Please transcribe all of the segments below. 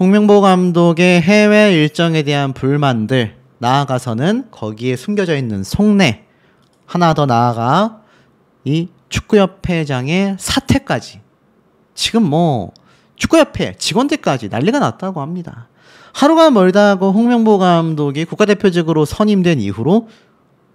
홍명보 감독의 해외 일정에 대한 불만들, 나아가서는 거기에 숨겨져 있는 속내, 하나 더 나아가 이 축구협회장의 사퇴까지, 지금 뭐 축구협회 직원들까지 난리가 났다고 합니다. 하루가 멀다 하고 홍명보 감독이 국가대표직으로 선임된 이후로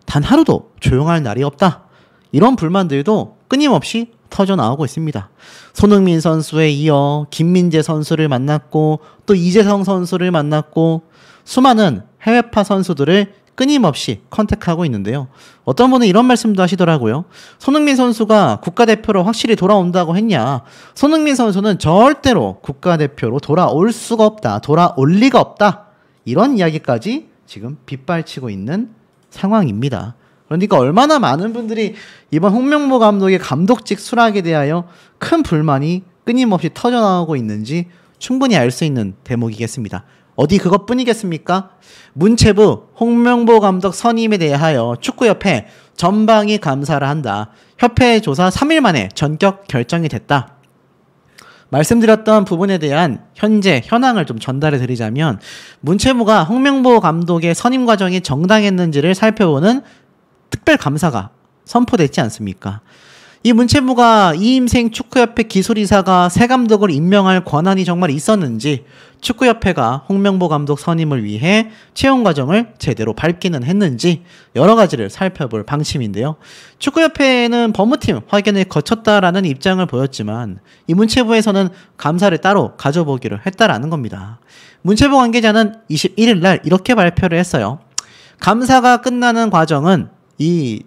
단 하루도 조용할 날이 없다, 이런 불만들도 끊임없이 터져나오고 있습니다. 손흥민 선수에 이어 김민재 선수를 만났고 또 이재성 선수를 만났고 수많은 해외파 선수들을 끊임없이 컨택하고 있는데요. 어떤 분은 이런 말씀도 하시더라고요. 손흥민 선수가 국가대표로 확실히 돌아온다고 했냐. 손흥민 선수는 절대로 국가대표로 돌아올 수가 없다. 돌아올 리가 없다. 이런 이야기까지 지금 빗발치고 있는 상황입니다. 그러니까 얼마나 많은 분들이 이번 홍명보 감독의 감독직 수락에 대하여 큰 불만이 끊임없이 터져나오고 있는지 충분히 알 수 있는 대목이겠습니다. 어디 그것뿐이겠습니까? 문체부 홍명보 감독 선임에 대하여 축구협회 전방위 감사를 한다. 협회 조사 3일 만에 전격 결정이 됐다. 말씀드렸던 부분에 대한 현재 현황을 좀 전달해 드리자면, 문체부가 홍명보 감독의 선임 과정이 정당했는지를 살펴보는 특별감사가 선포됐지 않습니까? 이 문체부가 이임생 축구협회 기술이사가 새 감독을 임명할 권한이 정말 있었는지, 축구협회가 홍명보 감독 선임을 위해 채용 과정을 제대로 밟기는 했는지 여러 가지를 살펴볼 방침인데요. 축구협회는 법무팀 확인을 거쳤다라는 입장을 보였지만 이 문체부에서는 감사를 따로 가져보기로 했다라는 겁니다. 문체부 관계자는 21일 날 이렇게 발표를 했어요. 감사가 끝나는 과정은 이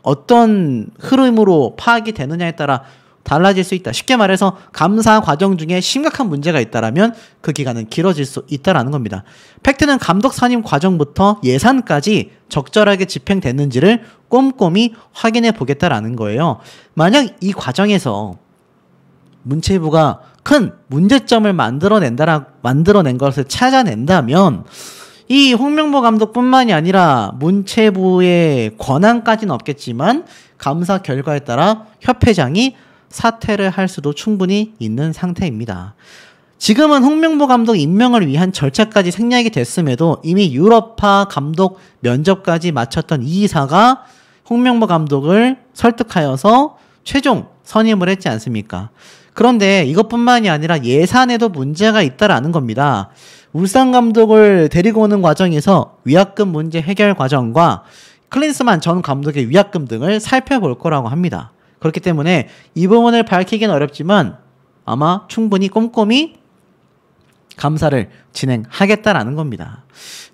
어떤 흐름으로 파악이 되느냐에 따라 달라질 수 있다. 쉽게 말해서 감사 과정 중에 심각한 문제가 있다라면 그 기간은 길어질 수 있다라는 겁니다. 팩트는 감독 선임 과정부터 예산까지 적절하게 집행됐는지를 꼼꼼히 확인해 보겠다라는 거예요. 만약 이 과정에서 문체부가 큰 문제점을 만들어낸 것을 찾아낸다면 이 홍명보 감독뿐만이 아니라 문체부의 권한까지는 없겠지만 감사 결과에 따라 협회장이 사퇴를 할 수도 충분히 있는 상태입니다. 지금은 홍명보 감독 임명을 위한 절차까지 생략이 됐음에도 이미 유럽파 감독 면접까지 마쳤던 이 이사가 홍명보 감독을 설득하여서 최종 선임을 했지 않습니까? 그런데 이것뿐만이 아니라 예산에도 문제가 있다라는 겁니다. 울산 감독을 데리고 오는 과정에서 위약금 문제 해결 과정과 클린스만 전 감독의 위약금 등을 살펴볼 거라고 합니다. 그렇기 때문에 이 부분을 밝히기는 어렵지만 아마 충분히 꼼꼼히 감사를 진행하겠다라는 겁니다.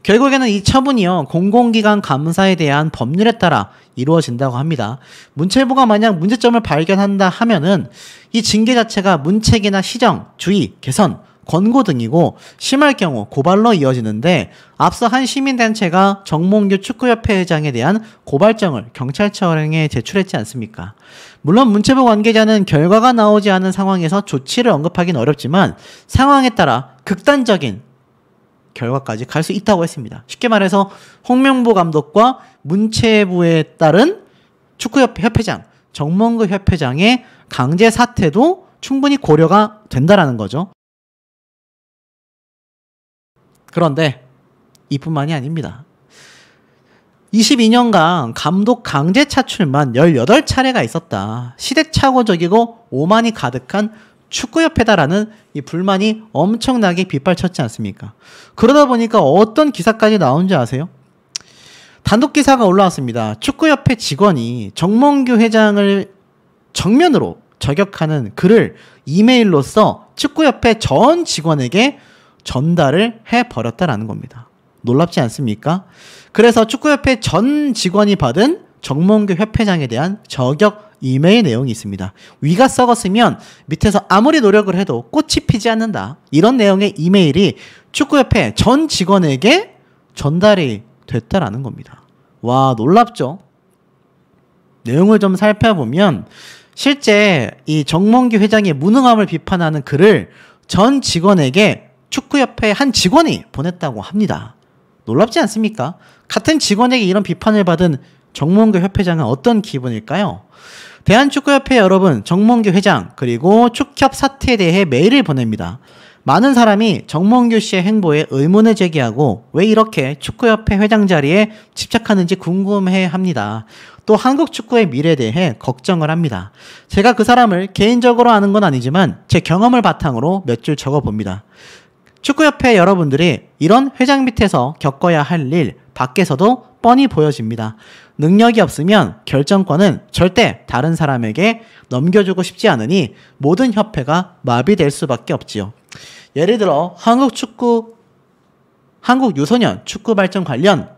결국에는 이 처분이요, 공공기관 감사에 대한 법률에 따라 이루어진다고 합니다. 문체부가 만약 문제점을 발견한다 하면은 이 징계 자체가 문책이나 시정, 주의, 개선, 권고 등이고 심할 경우 고발로 이어지는데, 앞서 한 시민단체가 정몽규 축구협회 회장에 대한 고발장을 경찰청에 제출했지 않습니까? 물론 문체부 관계자는 결과가 나오지 않은 상황에서 조치를 언급하기는 어렵지만 상황에 따라 극단적인 결과까지 갈 수 있다고 했습니다. 쉽게 말해서 홍명보 감독과 문체부에 따른 축구협회 협회장 정몽규 협회장의 강제 사퇴도 충분히 고려가 된다라는 거죠. 그런데 이뿐만이 아닙니다. 22년간 감독 강제 차출만 18차례가 있었다. 시대착오적이고 오만이 가득한 축구협회다라는 이 불만이 엄청나게 빗발쳤지 않습니까? 그러다 보니까 어떤 기사까지 나온지 아세요? 단독 기사가 올라왔습니다. 축구협회 직원이 정몽규 회장을 정면으로 저격하는 글을 이메일로써 축구협회 전 직원에게 전달을 해버렸다라는 겁니다. 놀랍지 않습니까? 그래서 축구협회 전 직원이 받은 정몽규 협회장에 대한 저격 이메일 내용이 있습니다. 위가 썩었으면 밑에서 아무리 노력을 해도 꽃이 피지 않는다. 이런 내용의 이메일이 축구협회 전 직원에게 전달이 됐다라는 겁니다. 와, 놀랍죠? 내용을 좀 살펴보면 실제 이 정몽규 회장의 무능함을 비판하는 글을 전 직원에게 축구협회 한 직원이 보냈다고 합니다. 놀랍지 않습니까? 같은 직원에게 이런 비판을 받은 정몽규 협회장은 어떤 기분일까요? 대한축구협회 여러분, 정몽규 회장 그리고 축협 사태에 대해 메일을 보냅니다. 많은 사람이 정몽규 씨의 행보에 의문을 제기하고 왜 이렇게 축구협회 회장 자리에 집착하는지 궁금해합니다. 또 한국 축구의 미래에 대해 걱정을 합니다. 제가 그 사람을 개인적으로 아는 건 아니지만 제 경험을 바탕으로 몇 줄 적어봅니다. 축구협회 여러분들이 이런 회장 밑에서 겪어야 할 일 밖에서도 뻔히 보여집니다. 능력이 없으면 결정권은 절대 다른 사람에게 넘겨주고 싶지 않으니 모든 협회가 마비될 수밖에 없지요. 예를 들어 한국 유소년 축구 발전 관련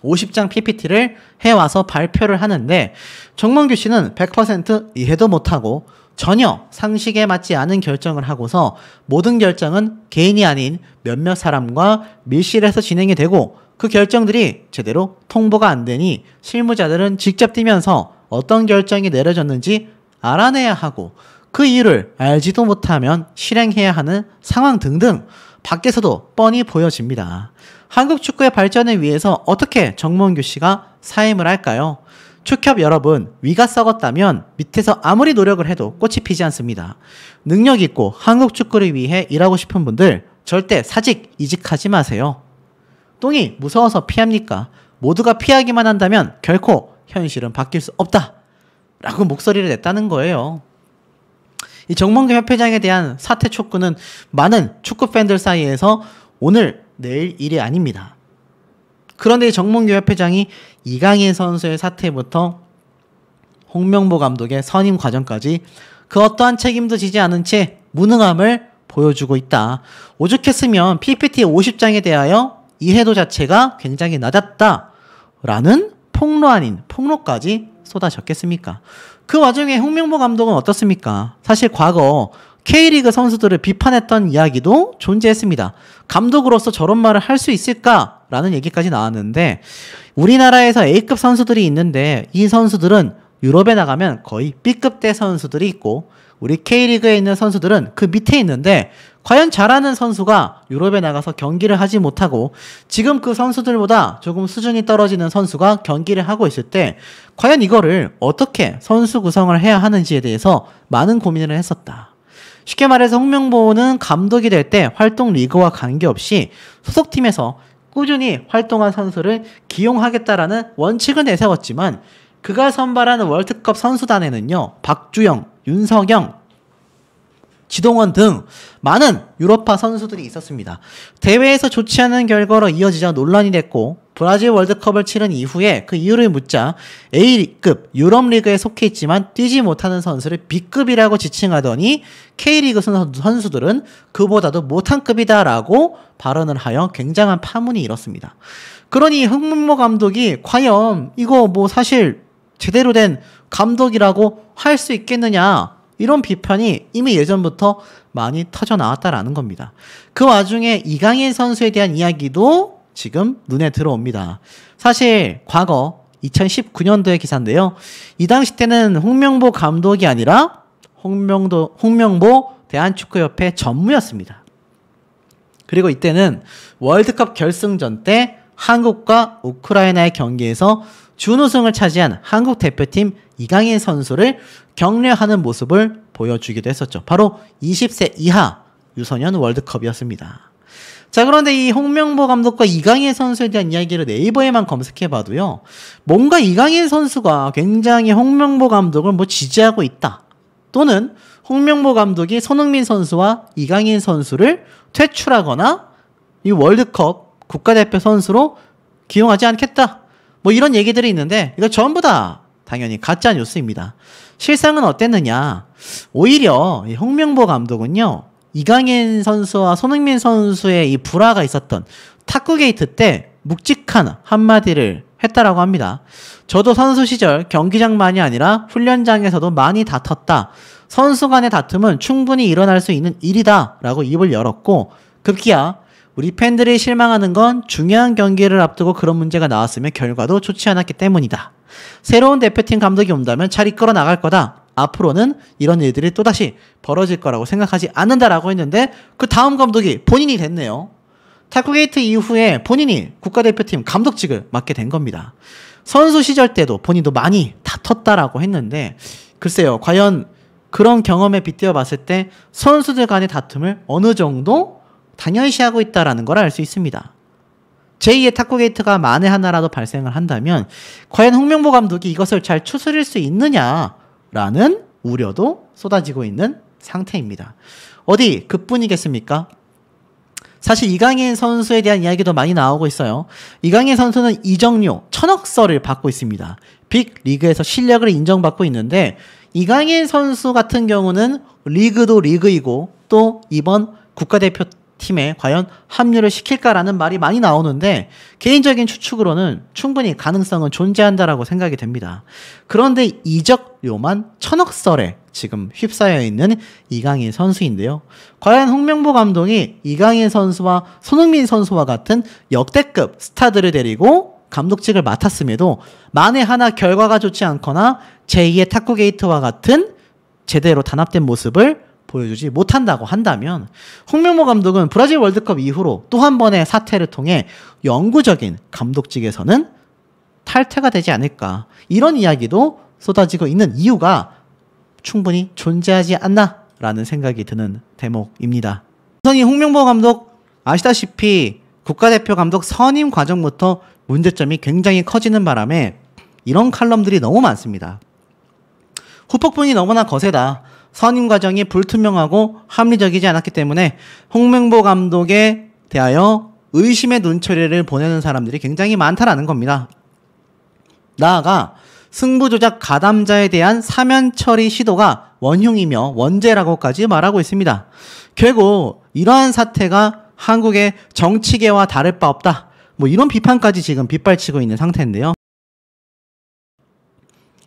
50장 PPT를 해와서 발표를 하는데 정몽규 씨는 100% 이해도 못하고 전혀 상식에 맞지 않은 결정을 하고서 모든 결정은 개인이 아닌 몇몇 사람과 밀실해서 진행이 되고 그 결정들이 제대로 통보가 안 되니 실무자들은 직접 뛰면서 어떤 결정이 내려졌는지 알아내야 하고 그 이유를 알지도 못하면 실행해야 하는 상황 등등 밖에서도 뻔히 보여집니다. 한국 축구의 발전을 위해서 어떻게 정몽규 씨가 사임을 할까요? 축협 여러분, 위가 썩었다면 밑에서 아무리 노력을 해도 꽃이 피지 않습니다. 능력 있고 한국 축구를 위해 일하고 싶은 분들 절대 사직, 이직하지 마세요. 똥이 무서워서 피합니까? 모두가 피하기만 한다면 결코 현실은 바뀔 수 없다. 라고 목소리를 냈다는 거예요. 이 정몽규 협회장에 대한 사퇴 촉구는 많은 축구 팬들 사이에서 오늘, 내일 일이 아닙니다. 그런데 이 정몽규 협회장이 이강인 선수의 사퇴부터 홍명보 감독의 선임 과정까지 그 어떠한 책임도 지지 않은 채 무능함을 보여주고 있다. 오죽했으면 PPT 50장에 대하여 이해도 자체가 굉장히 낮았다라는 폭로 아닌 폭로까지 쏟아졌겠습니까? 그 와중에 홍명보 감독은 어떻습니까? 사실 과거 K리그 선수들을 비판했던 이야기도 존재했습니다. 감독으로서 저런 말을 할 수 있을까라는 얘기까지 나왔는데 우리나라에서 A급 선수들이 있는데 이 선수들은 유럽에 나가면 거의 B급대 선수들이 있고 우리 K리그에 있는 선수들은 그 밑에 있는데 과연 잘하는 선수가 유럽에 나가서 경기를 하지 못하고 지금 그 선수들보다 조금 수준이 떨어지는 선수가 경기를 하고 있을 때 과연 이거를 어떻게 선수 구성을 해야 하는지에 대해서 많은 고민을 했었다. 쉽게 말해서 홍명보는 감독이 될 때 활동 리그와 관계없이 소속팀에서 꾸준히 활동한 선수를 기용하겠다라는 원칙은 내세웠지만 그가 선발하는 월드컵 선수단에는요, 박주영, 윤석영, 지동원 등 많은 유럽파 선수들이 있었습니다. 대회에서 좋지 않은 결과로 이어지자 논란이 됐고 브라질 월드컵을 치른 이후에 그 이유를 묻자 A급 유럽리그에 속해 있지만 뛰지 못하는 선수를 B급이라고 지칭하더니 K리그 선수들은 그보다도 못한 급이다라고 발언을 하여 굉장한 파문이 일었습니다. 그러니 홍명보 감독이 과연 이거 뭐 사실 제대로 된 감독이라고 할 수 있겠느냐, 이런 비판이 이미 예전부터 많이 터져 나왔다라는 겁니다. 그 와중에 이강인 선수에 대한 이야기도 지금 눈에 들어옵니다. 사실 과거 2019년도의 기사인데요. 이 당시 때는 홍명보 감독이 아니라 홍명보 대한축구협회 전무였습니다. 그리고 이때는 월드컵 결승전 때 한국과 우크라이나의 경기에서 준우승을 차지한 한국 대표팀 이강인 선수를 격려하는 모습을 보여주기도 했었죠. 바로 20세 이하 유소년 월드컵이었습니다. 자, 그런데 이 홍명보 감독과 이강인 선수에 대한 이야기를 네이버에만 검색해봐도요, 뭔가 이강인 선수가 굉장히 홍명보 감독을 뭐 지지하고 있다, 또는 홍명보 감독이 손흥민 선수와 이강인 선수를 퇴출하거나 이 월드컵 국가대표 선수로 기용하지 않겠다, 뭐 이런 얘기들이 있는데 이거 전부 다 당연히 가짜 뉴스입니다. 실상은 어땠느냐? 오히려 이 홍명보 감독은요, 이강인 선수와 손흥민 선수의 이 불화가 있었던 탁구게이트 때 묵직한 한마디를 했다라고 합니다. 저도 선수 시절 경기장만이 아니라 훈련장에서도 많이 다퉜다. 선수 간의 다툼은 충분히 일어날 수 있는 일이다 라고 입을 열었고, 급기야 우리 팬들이 실망하는 건 중요한 경기를 앞두고 그런 문제가 나왔으면 결과도 좋지 않았기 때문이다. 새로운 대표팀 감독이 온다면 잘 이끌어 나갈 거다. 앞으로는 이런 일들이 또다시 벌어질 거라고 생각하지 않는다라고 했는데 그 다음 감독이 본인이 됐네요. 탁구게이트 이후에 본인이 국가대표팀 감독직을 맡게 된 겁니다. 선수 시절 때도 본인도 많이 다퉜다라고 했는데 글쎄요, 과연 그런 경험에 빗대어 봤을 때 선수들 간의 다툼을 어느 정도 당연시하고 있다는 걸 알 수 있습니다. 제2의 탁구 게이트가 만에 하나라도 발생을 한다면 과연 홍명보 감독이 이것을 잘 추스릴 수 있느냐라는 우려도 쏟아지고 있는 상태입니다. 어디 그뿐이겠습니까? 사실 이강인 선수에 대한 이야기도 많이 나오고 있어요. 이강인 선수는 이적료 1,000억설을 받고 있습니다. 빅리그에서 실력을 인정받고 있는데 이강인 선수 같은 경우는 리그도 리그이고 또 이번 국가대표팀에 과연 합류를 시킬까라는 말이 많이 나오는데 개인적인 추측으로는 충분히 가능성은 존재한다라고 생각이 됩니다. 그런데 이적료만 1,000억설에 지금 휩싸여 있는 이강인 선수인데요. 과연 홍명보 감독이 이강인 선수와 손흥민 선수와 같은 역대급 스타들을 데리고 감독직을 맡았음에도 만에 하나 결과가 좋지 않거나 제2의 탁구 게이트와 같은 제대로 단합된 모습을 보여주지 못한다고 한다면 홍명보 감독은 브라질 월드컵 이후로 또 한 번의 사태를 통해 영구적인 감독직에서는 탈퇴가 되지 않을까, 이런 이야기도 쏟아지고 있는 이유가 충분히 존재하지 않나라는 생각이 드는 대목입니다. 우선 이 홍명보 감독 아시다시피 국가대표 감독 선임 과정부터 문제점이 굉장히 커지는 바람에 이런 칼럼들이 너무 많습니다. 후폭풍이 너무나 거세다. 선임 과정이 불투명하고 합리적이지 않았기 때문에 홍명보 감독에 대하여 의심의 눈초리를 보내는 사람들이 굉장히 많다라는 겁니다. 나아가 승부조작 가담자에 대한 사면 처리 시도가 원흉이며 원죄라고까지 말하고 있습니다. 결국 이러한 사태가 한국의 정치계와 다를 바 없다, 이런 비판까지 지금 빗발치고 있는 상태인데요.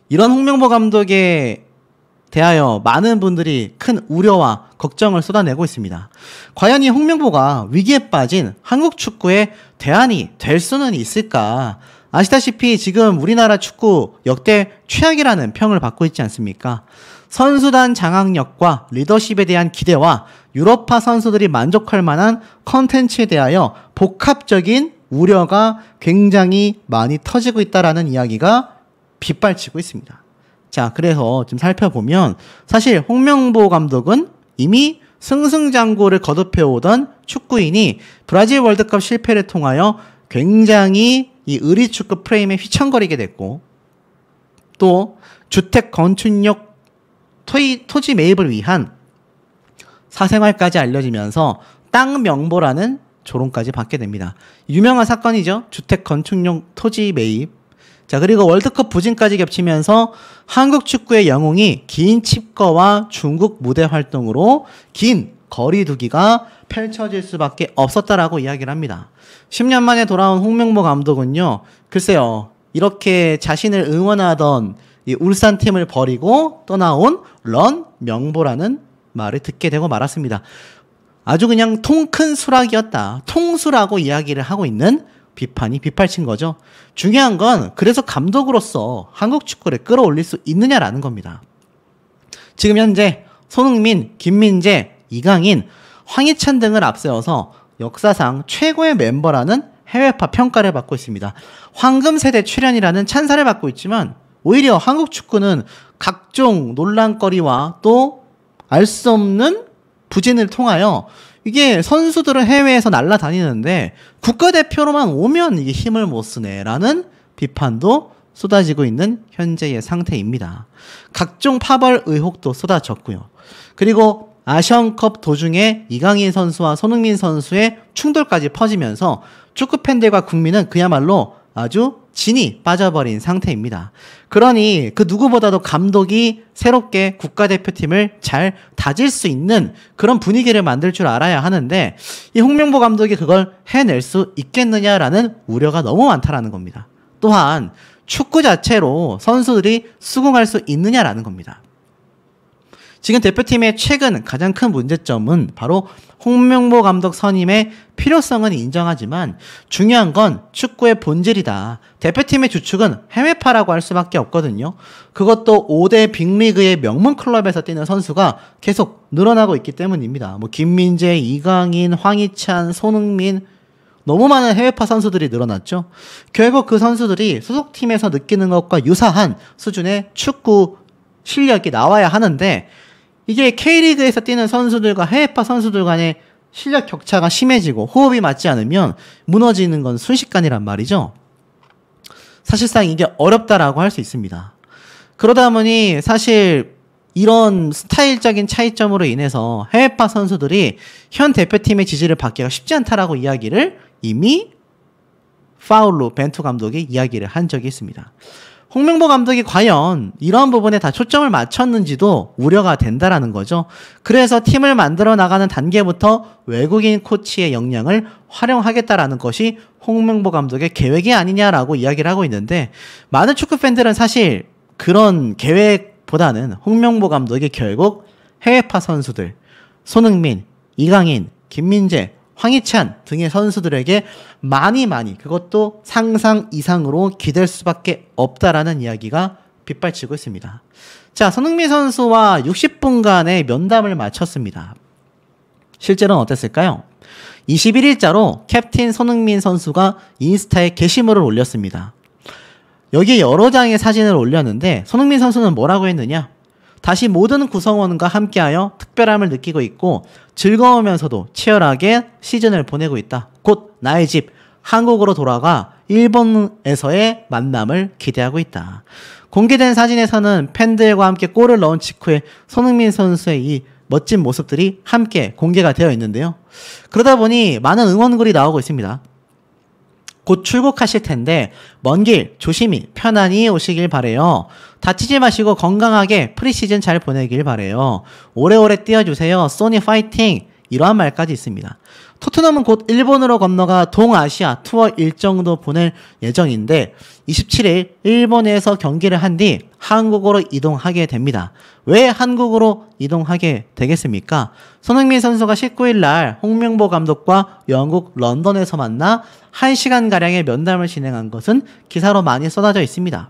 이런 홍명보 감독에 대하여 많은 분들이 큰 우려와 걱정을 쏟아내고 있습니다. 과연 이 홍명보가 위기에 빠진 한국 축구의 대안이 될 수는 있을까? 아시다시피 지금 우리나라 축구 역대 최악이라는 평을 받고 있지 않습니까? 선수단 장악력과 리더십에 대한 기대와 유럽파 선수들이 만족할 만한 컨텐츠에 대하여 복합적인 우려가 굉장히 많이 터지고 있다라는 이야기가 빗발치고 있습니다. 자, 그래서 좀 살펴보면 사실 홍명보 감독은 이미 승승장구를 거듭해오던 축구인이 브라질 월드컵 실패를 통하여 굉장히 이 의리축구 프레임에 휘청거리게 됐고, 또 주택 건축력 토지 매입을 위한 사생활까지 알려지면서 땅 명보라는 조롱까지 받게 됩니다. 유명한 사건이죠. 주택 건축용 토지 매입. 자, 그리고 월드컵 부진까지 겹치면서 한국 축구의 영웅이 긴 칩거와 중국 무대 활동으로 긴 거리두기가 펼쳐질 수밖에 없었다라고 이야기를 합니다. 10년 만에 돌아온 홍명보 감독은요, 글쎄요, 이렇게 자신을 응원하던 이 울산팀을 버리고 떠나온 런 명보라는 말을 듣게 되고 말았습니다. 아주 그냥 통 큰 수락이었다, 통수라고 이야기를 하고 있는 비판이 빗발친 거죠. 중요한 건 그래서 감독으로서 한국 축구를 끌어올릴 수 있느냐라는 겁니다. 지금 현재 손흥민, 김민재, 이강인, 황희찬 등을 앞세워서 역사상 최고의 멤버라는 해외파 평가를 받고 있습니다. 황금세대 출연이라는 찬사를 받고 있지만 오히려 한국 축구는 각종 논란거리와 또 알 수 없는 부진을 통하여 이게 선수들은 해외에서 날아다니는데 국가대표로만 오면 이게 힘을 못 쓰네라는 비판도 쏟아지고 있는 현재의 상태입니다. 각종 파벌 의혹도 쏟아졌고요. 그리고 아시안컵 도중에 이강인 선수와 손흥민 선수의 충돌까지 퍼지면서 축구팬들과 국민은 그야말로 아주 진이 빠져버린 상태입니다. 그러니 그 누구보다도 감독이 새롭게 국가대표팀을 잘 다질 수 있는 그런 분위기를 만들 줄 알아야 하는데 이 홍명보 감독이 그걸 해낼 수 있겠느냐라는 우려가 너무 많다라는 겁니다. 또한 축구 자체로 선수들이 수긍할 수 있느냐라는 겁니다. 지금 대표팀의 최근 가장 큰 문제점은 바로 홍명보 감독 선임의 필요성은 인정하지만 중요한 건 축구의 본질이다. 대표팀의 주축은 해외파라고 할 수밖에 없거든요. 그것도 5대 빅리그의 명문 클럽에서 뛰는 선수가 계속 늘어나고 있기 때문입니다. 김민재, 이강인, 황희찬, 손흥민, 너무 많은 해외파 선수들이 늘어났죠. 결국 그 선수들이 소속팀에서 느끼는 것과 유사한 수준의 축구 실력이 나와야 하는데 이게 K리그에서 뛰는 선수들과 해외파 선수들 간의 실력 격차가 심해지고 호흡이 맞지 않으면 무너지는 건 순식간이란 말이죠. 사실상 이게 어렵다라고 할 수 있습니다. 그러다 보니 사실 이런 스타일적인 차이점으로 인해서 해외파 선수들이 현 대표팀의 지지를 받기가 쉽지 않다라고 이야기를 이미 파울로 벤투 감독이 이야기를 한 적이 있습니다. 홍명보 감독이 과연 이러한 부분에 다 초점을 맞췄는지도 우려가 된다라는 거죠. 그래서 팀을 만들어 나가는 단계부터 외국인 코치의 역량을 활용하겠다라는 것이 홍명보 감독의 계획이 아니냐라고 이야기를 하고 있는데, 많은 축구 팬들은 사실 그런 계획보다는 홍명보 감독이 결국 해외파 선수들, 손흥민, 이강인, 김민재, 황희찬 등의 선수들에게 많이 그것도 상상 이상으로 기댈 수밖에 없다라는 이야기가 빗발치고 있습니다. 자, 손흥민 선수와 60분간의 면담을 마쳤습니다. 실제로는 어땠을까요? 21일자로 캡틴 손흥민 선수가 인스타에 게시물을 올렸습니다. 여기에 여러 장의 사진을 올렸는데 손흥민 선수는 뭐라고 했느냐? 다시 모든 구성원과 함께하여 특별함을 느끼고 있고 즐거우면서도 치열하게 시즌을 보내고 있다. 곧 나의 집 한국으로 돌아가 일본에서의 만남을 기대하고 있다. 공개된 사진에서는 팬들과 함께 골을 넣은 직후에 손흥민 선수의 이 멋진 모습들이 함께 공개가 되어 있는데요. 그러다 보니 많은 응원글이 나오고 있습니다. 곧 출국하실 텐데 먼 길 조심히 편안히 오시길 바래요. 다치지 마시고 건강하게 프리시즌 잘 보내길 바래요. 오래오래 뛰어주세요. 소니 파이팅! 이러한 말까지 있습니다. 토트넘은 곧 일본으로 건너가 동아시아 투어 일정도 보낼 예정인데 27일 일본에서 경기를 한 뒤 한국으로 이동하게 됩니다. 왜 한국으로 이동하게 되겠습니까? 손흥민 선수가 19일 날 홍명보 감독과 영국 런던에서 만나 1시간가량의 면담을 진행한 것은 기사로 많이 쏟아져 있습니다.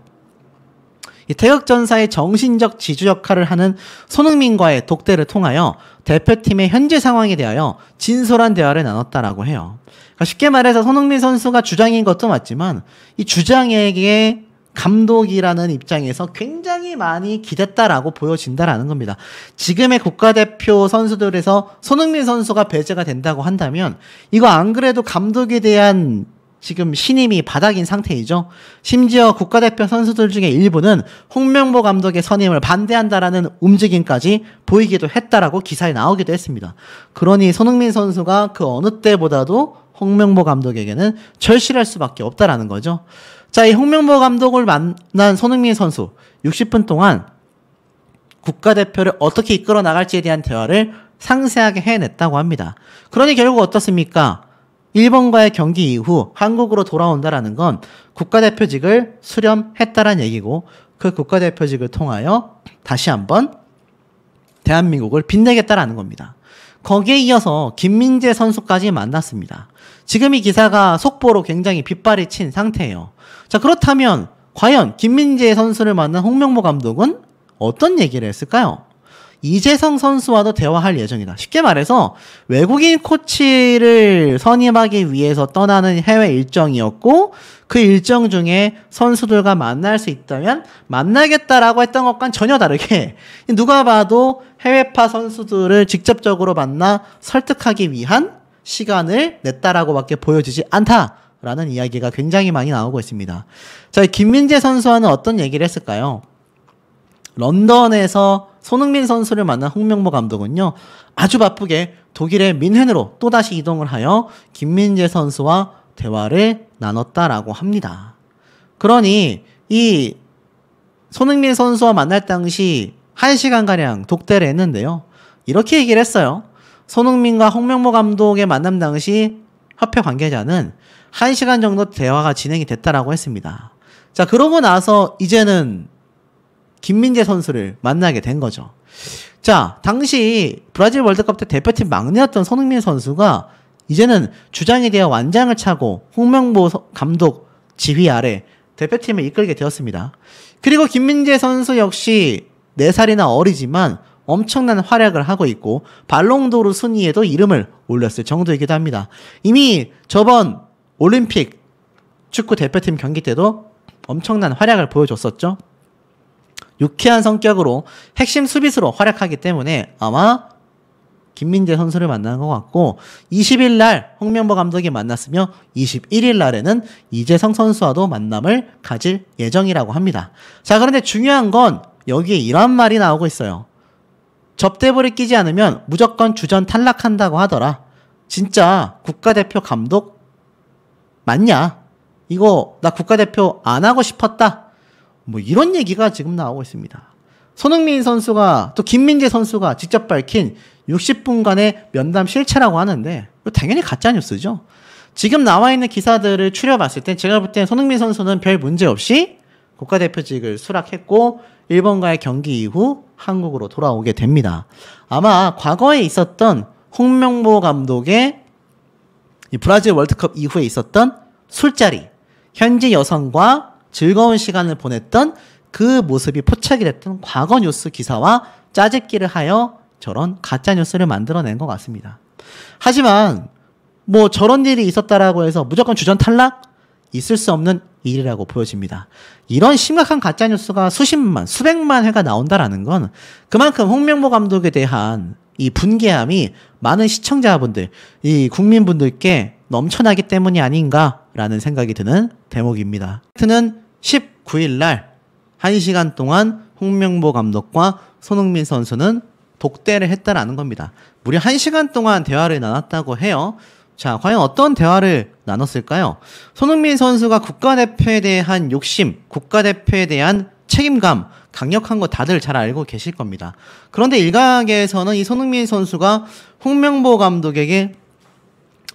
이 태극전사의 정신적 지주 역할을 하는 손흥민과의 독대를 통하여 대표팀의 현재 상황에 대하여 진솔한 대화를 나눴다라고 해요. 그러니까 쉽게 말해서 손흥민 선수가 주장인 것도 맞지만 이 주장에게 감독이라는 입장에서 굉장히 많이 기댔다라고 보여진다라는 겁니다. 지금의 국가대표 선수들에서 손흥민 선수가 배제가 된다고 한다면 이거 안 그래도 감독에 대한 지금 신임이 바닥인 상태이죠. 심지어 국가대표 선수들 중에 일부는 홍명보 감독의 선임을 반대한다라는 움직임까지 보이기도 했다라고 기사에 나오기도 했습니다. 그러니 손흥민 선수가 그 어느 때보다도 홍명보 감독에게는 절실할 수밖에 없다라는 거죠. 자, 이 홍명보 감독을 만난 손흥민 선수 60분 동안 국가대표를 어떻게 이끌어 나갈지에 대한 대화를 상세하게 해냈다고 합니다. 그러니 결국 어떻습니까? 일본과의 경기 이후 한국으로 돌아온다라는 건 국가대표직을 수렴했다라는 얘기고, 그 국가대표직을 통하여 다시 한번 대한민국을 빛내겠다라는 겁니다. 거기에 이어서 김민재 선수까지 만났습니다. 지금 이 기사가 속보로 굉장히 빗발이 친 상태예요. 자, 그렇다면 과연 김민재 선수를 만난 홍명보 감독은 어떤 얘기를 했을까요? 이재성 선수와도 대화할 예정이다. 쉽게 말해서 외국인 코치를 선임하기 위해서 떠나는 해외 일정이었고, 그 일정 중에 선수들과 만날 수 있다면 만나겠다라고 했던 것과는 전혀 다르게 누가 봐도 해외파 선수들을 직접적으로 만나 설득하기 위한 시간을 냈다라고 밖에 보여지지 않다라는 이야기가 굉장히 많이 나오고 있습니다. 자, 김민재 선수와는 어떤 얘기를 했을까요? 런던에서 손흥민 선수를 만난 홍명보 감독은요, 아주 바쁘게 독일의 민헨으로 또다시 이동을 하여 김민재 선수와 대화를 나눴다라고 합니다. 그러니 이 손흥민 선수와 만날 당시 1시간가량 독대를 했는데요. 이렇게 얘기를 했어요. 손흥민과 홍명보 감독의 만남 당시 협회 관계자는 1시간 정도 대화가 진행이 됐다라고 했습니다. 자, 그러고 나서 이제는 김민재 선수를 만나게 된 거죠. 자, 당시 브라질 월드컵 때 대표팀 막내였던 손흥민 선수가 이제는 주장에 대해 완장을 차고 홍명보 감독 지휘 아래 대표팀을 이끌게 되었습니다. 그리고 김민재 선수 역시 4살이나 어리지만 엄청난 활약을 하고 있고 발롱도르 순위에도 이름을 올렸을 정도이기도 합니다. 이미 저번 올림픽 축구 대표팀 경기 때도 엄청난 활약을 보여줬었죠. 유쾌한 성격으로 핵심 수비수로 활약하기 때문에 아마 김민재 선수를 만난 것 같고 20일 날 홍명보 감독이 만났으며 21일 날에는 이재성 선수와도 만남을 가질 예정이라고 합니다. 자, 그런데 중요한 건 여기에 이런 말이 나오고 있어요. 접대볼을 끼지 않으면 무조건 주전 탈락한다고 하더라. 진짜 국가대표 감독 맞냐? 이거 나 국가대표 안 하고 싶었다. 뭐 이런 얘기가 지금 나오고 있습니다. 손흥민 선수가 또 김민재 선수가 직접 밝힌 60분간의 면담 실체라고 하는데 당연히 가짜뉴스죠. 지금 나와 있는 기사들을 추려봤을 때 제가 볼 때 손흥민 선수는 별 문제 없이 국가대표직을 수락했고 일본과의 경기 이후 한국으로 돌아오게 됩니다. 아마 과거에 있었던 홍명보 감독의 이 브라질 월드컵 이후에 있었던 술자리, 현지 여성과 즐거운 시간을 보냈던 그 모습이 포착이 됐던 과거 뉴스 기사와 짜집기를 하여 저런 가짜 뉴스를 만들어낸 것 같습니다. 하지만 뭐 저런 일이 있었다라고 해서 무조건 주전 탈락? 있을 수 없는 일이라고 보여집니다. 이런 심각한 가짜 뉴스가 수십만, 수백만 회가 나온다라는 건 그만큼 홍명보 감독에 대한 이 분개함이 많은 시청자분들, 이 국민분들께 넘쳐나기 때문이 아닌가라는 생각이 드는 대목입니다. 는 19일 날 1시간 동안 홍명보 감독과 손흥민 선수는 독대를 했다라는 겁니다. 무려 1시간 동안 대화를 나눴다고 해요. 자, 과연 어떤 대화를 나눴을까요? 손흥민 선수가 국가대표에 대한 욕심, 국가대표에 대한 책임감, 강력한 거 다들 잘 알고 계실 겁니다. 그런데 일각에서는 이 손흥민 선수가 홍명보 감독에게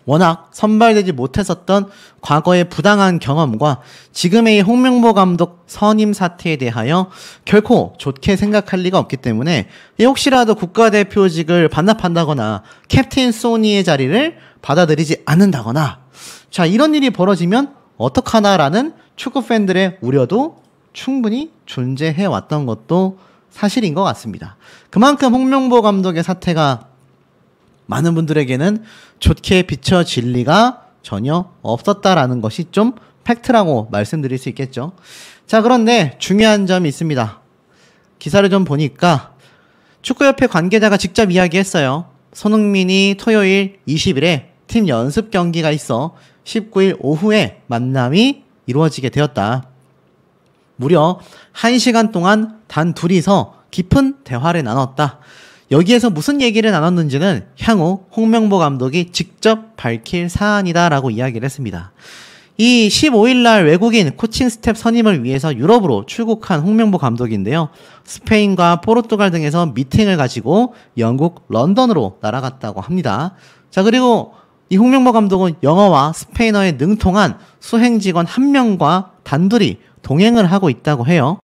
워낙 선발되지 못했었던 과거의 부당한 경험과 지금의 이 홍명보 감독 선임 사태에 대하여 결코 좋게 생각할 리가 없기 때문에 혹시라도 국가대표직을 반납한다거나 캡틴 소니의 자리를 받아들이지 않는다거나 자 이런 일이 벌어지면 어떡하나라는 축구팬들의 우려도 충분히 존재해왔던 것도 사실인 것 같습니다. 그만큼 홍명보 감독의 사태가 많은 분들에게는 좋게 비춰질 리가 전혀 없었다라는 것이 좀 팩트라고 말씀드릴 수 있겠죠. 자, 그런데 중요한 점이 있습니다. 기사를 좀 보니까 축구협회 관계자가 직접 이야기했어요. 손흥민이 토요일 20일에 팀 연습 경기가 있어 19일 오후에 만남이 이루어지게 되었다. 무려 1시간 동안 단 둘이서 깊은 대화를 나눴다. 여기에서 무슨 얘기를 나눴는지는 향후 홍명보 감독이 직접 밝힐 사안이다라고 이야기를 했습니다. 이 15일 날 외국인 코칭 스텝 선임을 위해서 유럽으로 출국한 홍명보 감독인데요. 스페인과 포르투갈 등에서 미팅을 가지고 영국 런던으로 날아갔다고 합니다. 자, 그리고 이 홍명보 감독은 영어와 스페인어에 능통한 수행 직원 1명과 단둘이 동행을 하고 있다고 해요.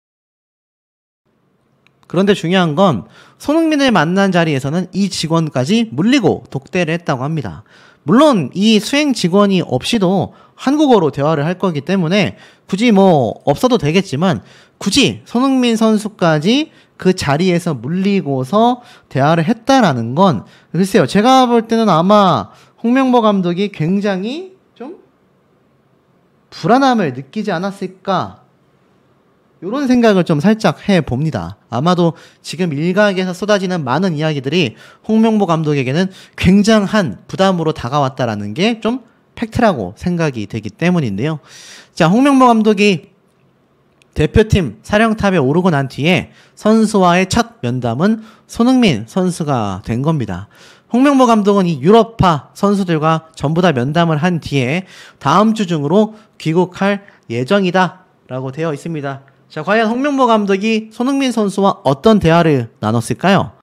그런데 중요한 건 손흥민을 만난 자리에서는 이 직원까지 물리고 독대를 했다고 합니다. 물론 이 수행 직원이 없이도 한국어로 대화를 할 거기 때문에 굳이 뭐 없어도 되겠지만 굳이 손흥민 선수까지 그 자리에서 물리고서 대화를 했다라는 건 글쎄요. 제가 볼 때는 아마 홍명보 감독이 굉장히 좀 불안함을 느끼지 않았을까 이런 생각을 좀 살짝 해봅니다. 아마도 지금 일각에서 쏟아지는 많은 이야기들이 홍명보 감독에게는 굉장한 부담으로 다가왔다라는 게 좀 팩트라고 생각이 되기 때문인데요. 자, 홍명보 감독이 대표팀 사령탑에 오르고 난 뒤에 선수와의 첫 면담은 손흥민 선수가 된 겁니다. 홍명보 감독은 이 유럽파 선수들과 전부 다 면담을 한 뒤에 다음 주 중으로 귀국할 예정이다 라고 되어 있습니다. 자, 과연 홍명보 감독이 손흥민 선수와 어떤 대화를 나눴을까요?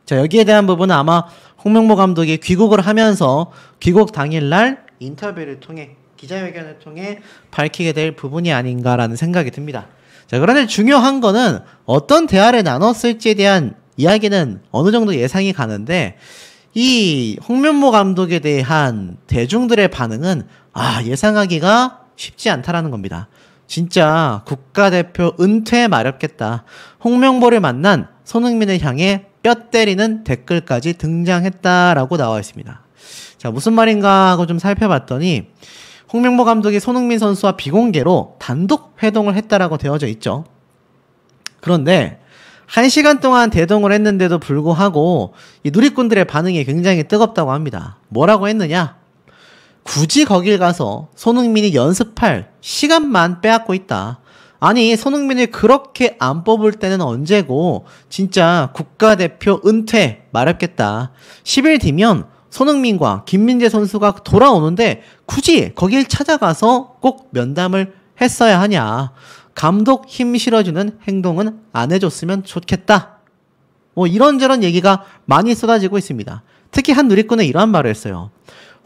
자, 여기에 대한 부분은 아마 홍명보 감독이 귀국을 하면서 귀국 당일날 인터뷰를 통해 기자회견을 통해 밝히게 될 부분이 아닌가라는 생각이 듭니다. 자, 그런데 중요한 거는 어떤 대화를 나눴을지에 대한 이야기는 어느 정도 예상이 가는데 이 홍명보 감독에 대한 대중들의 반응은 예상하기가 쉽지 않다라는 겁니다. 진짜 국가대표 은퇴에 마렵겠다. 홍명보를 만난 손흥민을 향해 뼈 때리는 댓글까지 등장했다라고 나와 있습니다. 자, 무슨 말인가 하고 좀 살펴봤더니 홍명보 감독이 손흥민 선수와 비공개로 단독 회동을 했다라고 되어져 있죠. 그런데 1시간 동안 대동을 했는데도 불구하고 이 누리꾼들의 반응이 굉장히 뜨겁다고 합니다. 뭐라고 했느냐? 굳이 거길 가서 손흥민이 연습할 시간만 빼앗고 있다. 아니, 손흥민을 그렇게 안 뽑을 때는 언제고 진짜 국가대표 은퇴 마렵겠다. 10일 뒤면 손흥민과 김민재 선수가 돌아오는데 굳이 거길 찾아가서 꼭 면담을 했어야 하냐. 감독 힘 실어주는 행동은 안 해줬으면 좋겠다. 뭐 이런저런 얘기가 많이 쏟아지고 있습니다. 특히 한 누리꾼은 이러한 말을 했어요.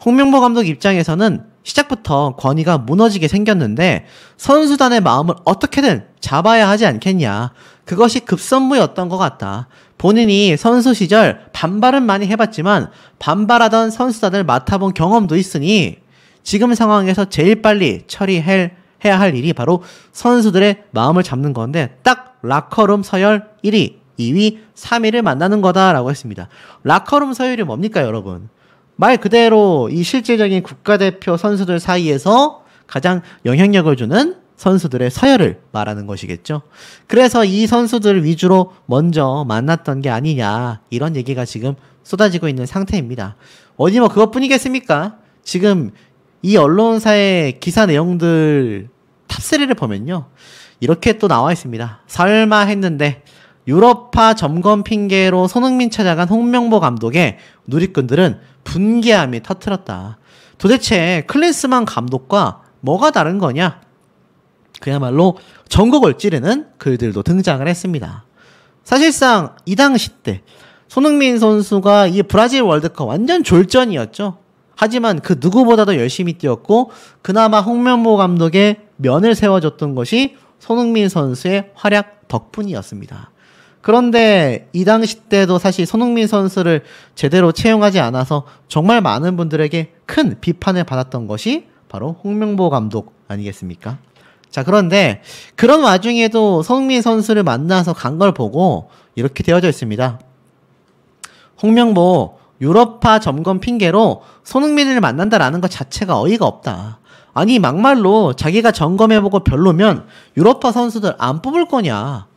홍명보 감독 입장에서는 시작부터 권위가 무너지게 생겼는데 선수단의 마음을 어떻게든 잡아야 하지 않겠냐. 그것이 급선무였던 것 같다. 본인이 선수 시절 반발은 많이 해봤지만 반발하던 선수단을 맡아본 경험도 있으니 지금 상황에서 제일 빨리 처리해야 할 일이 바로 선수들의 마음을 잡는 건데 딱 라커룸 서열 1위, 2위, 3위를 만나는 거다라고 했습니다. 라커룸 서열이 뭡니까 여러분? 말 그대로 이 실질적인 국가대표 선수들 사이에서 가장 영향력을 주는 선수들의 서열을 말하는 것이겠죠. 그래서 이 선수들 위주로 먼저 만났던 게 아니냐 이런 얘기가 지금 쏟아지고 있는 상태입니다. 어디 뭐 그것뿐이겠습니까? 지금 이 언론사의 기사 내용들 탑3를 보면요. 이렇게 또 나와 있습니다. 설마 했는데 유럽파 점검 핑계로 손흥민 찾아간 홍명보 감독의 누리꾼들은 분개함이 터뜨렸다. 도대체 클린스만 감독과 뭐가 다른 거냐? 그야말로 전곡을 찌르는 글들도 등장을 했습니다. 사실상 이 당시 때 손흥민 선수가 이 브라질 월드컵 완전 졸전이었죠. 하지만 그 누구보다도 열심히 뛰었고 그나마 홍명보 감독의 면을 세워줬던 것이 손흥민 선수의 활약 덕분이었습니다. 그런데 이 당시 때도 사실 손흥민 선수를 제대로 채용하지 않아서 정말 많은 분들에게 큰 비판을 받았던 것이 바로 홍명보 감독 아니겠습니까? 자, 그런데 그런 와중에도 손흥민 선수를 만나서 간 걸 보고 이렇게 되어져 있습니다. 홍명보 유럽파 점검 핑계로 손흥민을 만난다라는 것 자체가 어이가 없다. 아니 막말로 자기가 점검해보고 별로면 유럽파 선수들 안 뽑을 거냐.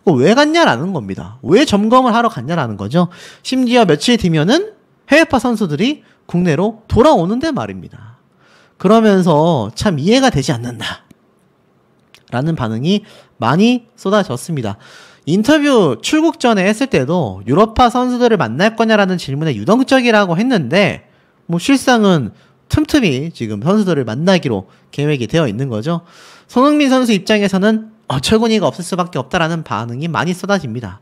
왜 갔냐라는 겁니다. 왜 점검을 하러 갔냐라는 거죠. 심지어 며칠 뒤면은 해외파 선수들이 국내로 돌아오는데 말입니다. 그러면서 참 이해가 되지 않는다 라는 반응이 많이 쏟아졌습니다. 인터뷰 출국 전에 했을 때도 유럽파 선수들을 만날 거냐라는 질문에 유동적이라고 했는데 뭐 실상은 틈틈이 지금 선수들을 만나기로 계획이 되어 있는 거죠. 손흥민 선수 입장에서는 어처구니가 없을 수밖에 없다라는 반응이 많이 쏟아집니다.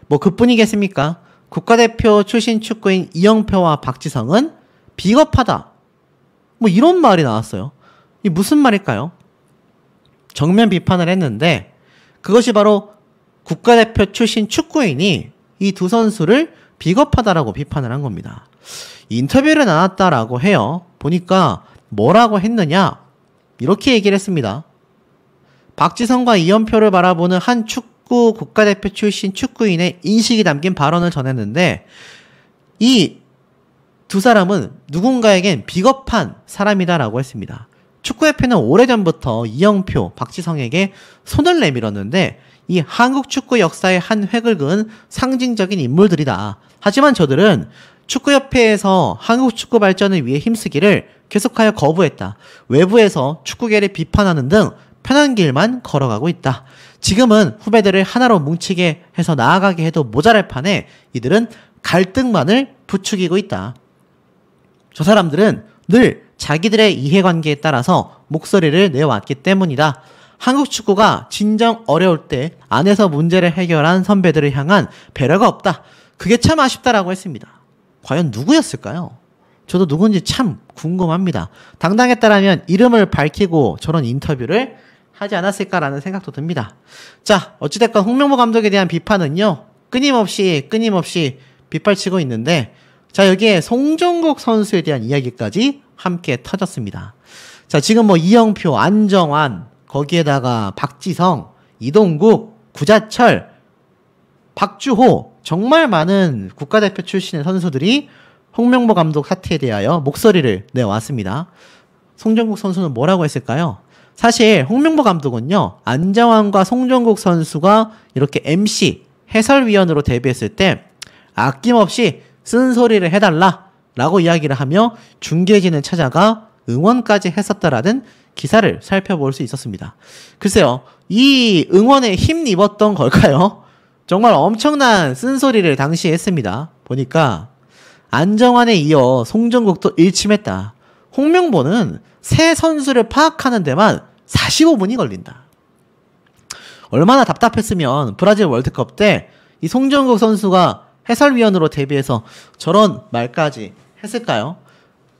뭐 그뿐이겠습니까? 국가대표 출신 축구인 이영표와 박지성은 비겁하다. 뭐 이런 말이 나왔어요. 이 무슨 말일까요? 정면 비판을 했는데 그것이 바로 국가대표 출신 축구인이 이 두 선수를 비겁하다라고 비판을 한 겁니다. 인터뷰를 나눴다라고 해요. 보니까 뭐라고 했느냐? 이렇게 얘기를 했습니다. 박지성과 이영표를 바라보는 한 축구 국가대표 출신 축구인의 인식이 담긴 발언을 전했는데 이 두 사람은 누군가에겐 비겁한 사람이다라고 했습니다. 축구협회는 오래전부터 이영표, 박지성에게 손을 내밀었는데 이 한국 축구 역사의 한 획을 그은 상징적인 인물들이다. 하지만 저들은 축구협회에서 한국 축구 발전을 위해 힘쓰기를 계속하여 거부했다. 외부에서 축구계를 비판하는 등 편한 길만 걸어가고 있다. 지금은 후배들을 하나로 뭉치게 해서 나아가게 해도 모자랄 판에 이들은 갈등만을 부추기고 있다. 저 사람들은 늘 자기들의 이해관계에 따라서 목소리를 내왔기 때문이다. 한국 축구가 진정 어려울 때 안에서 문제를 해결한 선배들을 향한 배려가 없다. 그게 참 아쉽다라고 했습니다. 과연 누구였을까요? 저도 누군지 참 궁금합니다. 당당했다라면 이름을 밝히고 저런 인터뷰를 하지 않았을까라는 생각도 듭니다. 자, 어찌됐건 홍명보 감독에 대한 비판은요. 끊임없이 빗발치고 있는데 자, 여기에 송정국 선수에 대한 이야기까지 함께 터졌습니다. 자, 지금 뭐 이영표, 안정환, 거기에다가 박지성, 이동국, 구자철, 박주호 정말 많은 국가대표 출신의 선수들이 홍명보 감독 사태에 대하여 목소리를 내왔습니다. 송정국 선수는 뭐라고 했을까요? 사실 홍명보 감독은요, 안정환과 송정국 선수가 이렇게 MC 해설위원으로 데뷔했을 때 아낌없이 쓴소리를 해달라 라고 이야기를 하며 중계진을 찾아가 응원까지 했었다라는 기사를 살펴볼 수 있었습니다. 글쎄요, 이 응원에 힘입었던 걸까요? 정말 엄청난 쓴소리를 당시에 했습니다. 보니까 안정환에 이어 송정국도 일침했다. 홍명보는 새 선수를 파악하는 데만 45분이 걸린다. 얼마나 답답했으면 브라질 월드컵 때 이 송정국 선수가 해설위원으로 데뷔해서 저런 말까지 했을까요?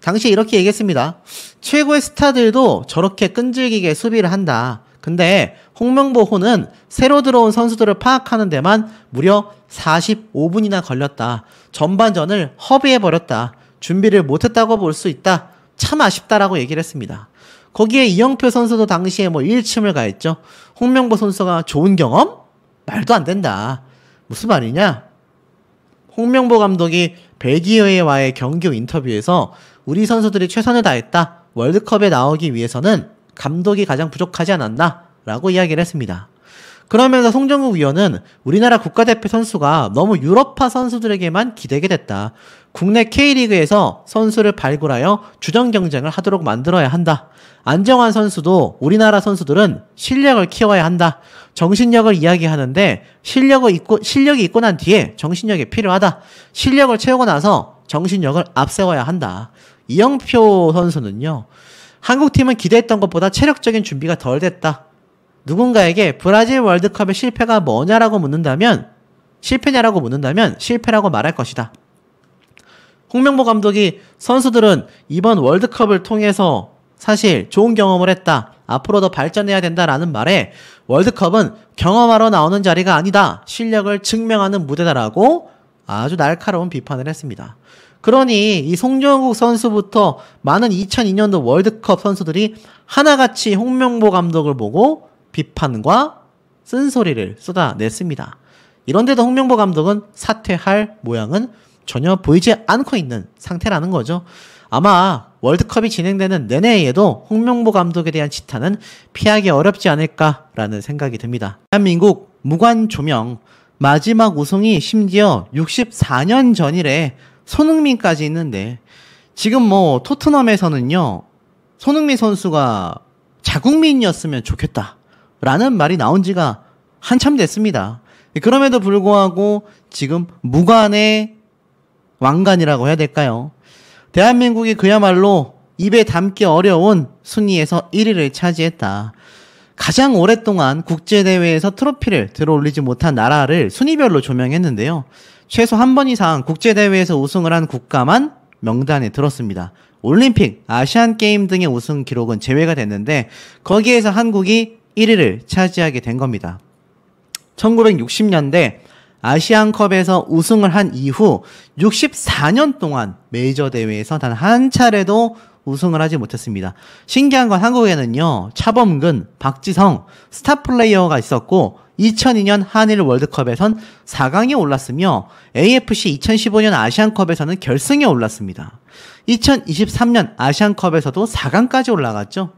당시에 이렇게 얘기했습니다. 최고의 스타들도 저렇게 끈질기게 수비를 한다. 근데 홍명보호는 새로 들어온 선수들을 파악하는 데만 무려 45분이나 걸렸다. 전반전을 허비해버렸다. 준비를 못했다고 볼 수 있다. 참 아쉽다라고 얘기를 했습니다. 거기에 이영표 선수도 당시에 일침을 가했죠. 홍명보 선수가 좋은 경험? 말도 안 된다. 무슨 말이냐? 홍명보 감독이 벨기에와의 경기 후 인터뷰에서 우리 선수들이 최선을 다했다. 월드컵에 나오기 위해서는 감독이 가장 부족하지 않았나? 라고 이야기를 했습니다. 그러면서 송정국 위원은 우리나라 국가대표 선수가 너무 유럽파 선수들에게만 기대게 됐다. 국내 K리그에서 선수를 발굴하여 주전 경쟁을 하도록 만들어야 한다. 안정환 선수도 우리나라 선수들은 실력을 키워야 한다. 정신력을 이야기하는데 실력이 있고 난 뒤에 정신력이 필요하다. 실력을 채우고 나서 정신력을 앞세워야 한다. 이영표 선수는요, 한국팀은 기대했던 것보다 체력적인 준비가 덜 됐다. 누군가에게 브라질 월드컵의 실패가 뭐냐라고 묻는다면, 실패냐라고 묻는다면 실패라고 말할 것이다. 홍명보 감독이 선수들은 이번 월드컵을 통해서 사실 좋은 경험을 했다. 앞으로 더 발전해야 된다라는 말에 월드컵은 경험하러 나오는 자리가 아니다. 실력을 증명하는 무대다라고 아주 날카로운 비판을 했습니다. 그러니 이 송정국 선수부터 많은 2002년도 월드컵 선수들이 하나같이 홍명보 감독을 보고 비판과 쓴소리를 쏟아냈습니다. 이런데도 홍명보 감독은 사퇴할 모양은 전혀 보이지 않고 있는 상태라는 거죠. 아마 월드컵이 진행되는 내내에도 홍명보 감독에 대한 지탄은 피하기 어렵지 않을까라는 생각이 듭니다. 대한민국 무관조명 마지막 우승이 심지어 64년 전이래. 손흥민까지 있는데 지금 토트넘에서는요, 손흥민 선수가 자국민이었으면 좋겠다 라는 말이 나온 지가 한참 됐습니다. 그럼에도 불구하고 지금 무관의 왕관이라고 해야 될까요? 대한민국이 그야말로 입에 담기 어려운 순위에서 1위를 차지했다. 가장 오랫동안 국제대회에서 트로피를 들어올리지 못한 나라를 순위별로 조명했는데요. 최소 한 번 이상 국제대회에서 우승을 한 국가만 명단에 들었습니다. 올림픽, 아시안게임 등의 우승 기록은 제외가 됐는데 거기에서 한국이 1위를 차지하게 된 겁니다. 1960년대 아시안컵에서 우승을 한 이후 64년 동안 메이저 대회에서 단 한 차례도 우승을 하지 못했습니다. 신기한 건 한국에는요, 차범근, 박지성, 스타 플레이어가 있었고 2002년 한일 월드컵에선 4강에 올랐으며 AFC 2015년 아시안컵에서는 결승에 올랐습니다. 2023년 아시안컵에서도 4강까지 올라갔죠.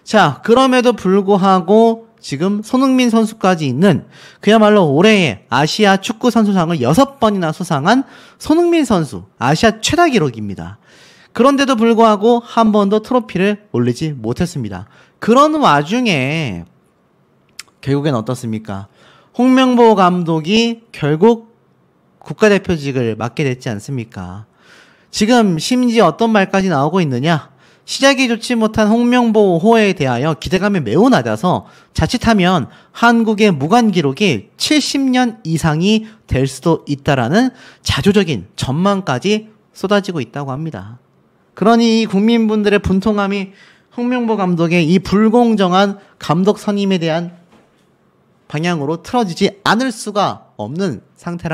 자, 그럼에도 불구하고 지금 손흥민 선수까지 있는 그야말로 올해의 아시아 축구 선수상을 6번이나 수상한 손흥민 선수, 아시아 최다 기록입니다. 그런데도 불구하고 한 번도 트로피를 올리지 못했습니다. 그런 와중에 결국엔 어떻습니까? 홍명보 감독이 결국 국가대표직을 맡게 됐지 않습니까? 지금 심지어 어떤 말까지 나오고 있느냐? 시작이 좋지 못한 홍명보 호에 대하여 기대감이 매우 낮아서 자칫하면 한국의 무관 기록이 70년 이상이 될 수도 있다라는 자조적인 전망까지 쏟아지고 있다고 합니다. 그러니 이 국민분들의 분통함이 홍명보 감독의 이 불공정한 감독 선임에 대한 방향으로 틀어지지 않을 수가 없는 상태라고